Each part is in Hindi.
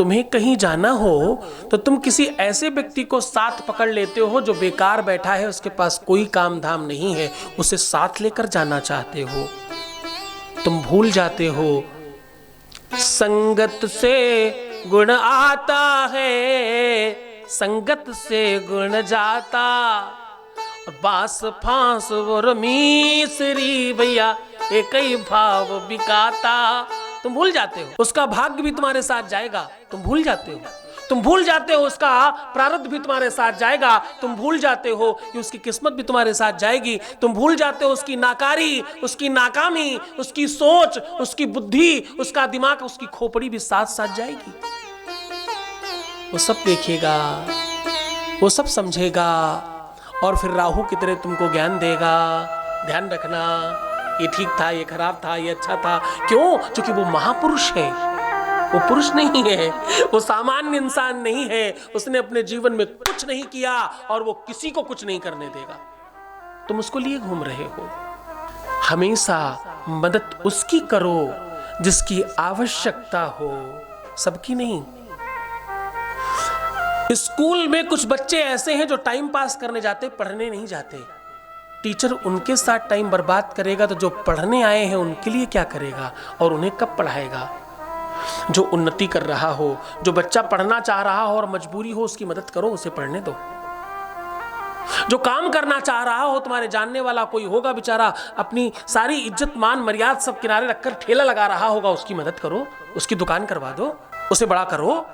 तुम्हें कहीं जाना हो तो तुम किसी ऐसे व्यक्ति को साथ पकड़ लेते हो जो बेकार बैठा है, उसके पास कोई काम धाम नहीं है, उसे साथ लेकर जाना चाहते हो। तुम भूल जाते हो संगत से गुण आता है, संगत से गुण जाता, और बास फांस वो रमीसरी भैया एक ही भाव बिकाता। तुम भूल जाते हो उसका भाग्य भी तुम्हारे साथ जाएगा, तुम भूल जाते हो। तुम भूल जाते हो उसका प्रारब्ध भी तुम्हारे साथ जाएगा, तुम भूल जाते हो कि उसकी किस्मत भी तुम्हारे साथ जाएगी। तुम भूल जाते हो उसकी नाकारी, उसकी नाकामी, उसकी सोच, उसकी बुद्धि, उसका दिमाग, उसकी खोपड़ी भी साथ साथ जाएगी। वो सब देखेगा, वो सब समझेगा, और फिर राहु की तरह तुमको ज्ञान देगा। ध्यान रखना, ये ठीक था, ये खराब था, ये अच्छा था। क्यों? क्योंकि वो महापुरुष है, वो पुरुष नहीं है, वो सामान्य इंसान नहीं है। उसने अपने जीवन में कुछ नहीं किया और वो किसी को कुछ नहीं करने देगा। तुम उसको लिए घूम रहे हो। हमेशा मदद उसकी करो जिसकी आवश्यकता हो, सबकी नहीं। स्कूल में कुछ बच्चे ऐसे हैं जो टाइम पास करने जाते, पढ़ने नहीं जाते। टीचर उनके साथ टाइम बर्बाद करेगा तो जो पढ़ने आए हैं उनके लिए क्या करेगा और उन्हें कब पढ़ाएगा? जो उन्नति कर रहा हो, जो बच्चा पढ़ना चाह रहा हो और मजबूरी हो, उसकी मदद करो, उसे पढ़ने दो। जो काम करना चाह रहा हो, तुम्हारे जानने वाला कोई होगा बेचारा, अपनी सारी इज्जत मान मर्यादा सब किनारे रखकर ठेला लगा रहा होगा, उसकी मदद करो, उसकी दुकान करवा दो, उसे बड़ा करो।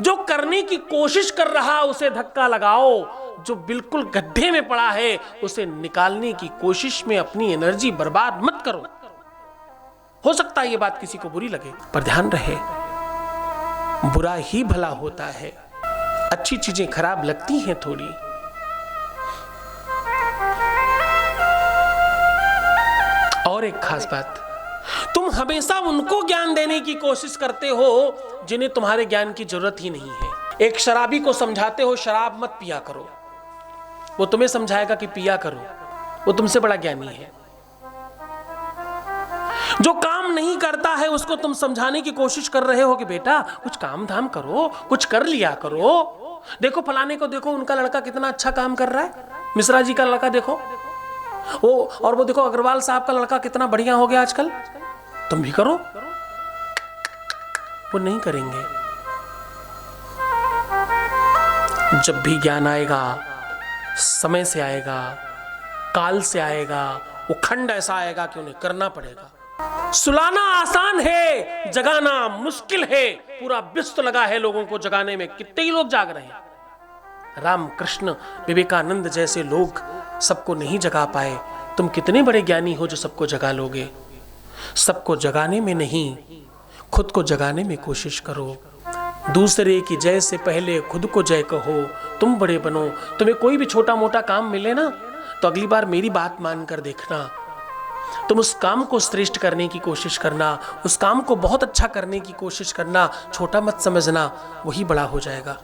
जो करने की कोशिश कर रहा उसे धक्का लगाओ, जो बिल्कुल गड्ढे में पड़ा है उसे निकालने की कोशिश में अपनी एनर्जी बर्बाद मत करो। हो सकता है ये बात किसी को बुरी लगे, पर ध्यान रहे बुरा ही भला होता है, अच्छी चीजें खराब लगती हैं थोड़ी। और एक खास बात, तुम हमेशा उनको ज्ञान देने की कोशिश करते हो जिन्हें तुम्हारे ज्ञान की जरूरत ही नहीं है। एक शराबी को समझाते हो शराब मत पिया करो, वो तुम्हें समझाएगा कि पिया करो, वो तुमसे बड़ा ज्ञानी है। जो काम नहीं करता है उसको तुम समझाने की कोशिश कर रहे हो कि बेटा कुछ काम धाम करो, कुछ कर लिया करो। देखो फलाने को देखो, उनका लड़का कितना अच्छा काम कर रहा है, मिश्रा जी का लड़का देखो, वो देखो अग्रवाल साहब का लड़का कितना बढ़िया हो गया आजकल, तुम भी करो। वो नहीं करेंगे। जब भी ज्ञान आएगा समय से आएगा, काल से आएगा, वो खंड ऐसा आएगा कि उन्हें करना पड़ेगा। सुलाना आसान है, जगाना मुश्किल है। पूरा विश्व लगा है लोगों को जगाने में, कितने ही लोग जाग रहे हैं। राम कृष्ण विवेकानंद जैसे लोग सबको नहीं जगा पाए, तुम कितने बड़े ज्ञानी हो जो सबको जगा लोगे। सबको जगाने में नहीं, खुद को जगाने में कोशिश करो। दूसरे की जय से पहले खुद को जय कहो, तुम बड़े बनो। तुम्हें कोई भी छोटा मोटा काम मिले ना तो अगली बार मेरी बात मानकर देखना, तुम उस काम को श्रेष्ठ करने की कोशिश करना, उस काम को बहुत अच्छा करने की कोशिश करना, छोटा मत समझना, वही बड़ा हो जाएगा।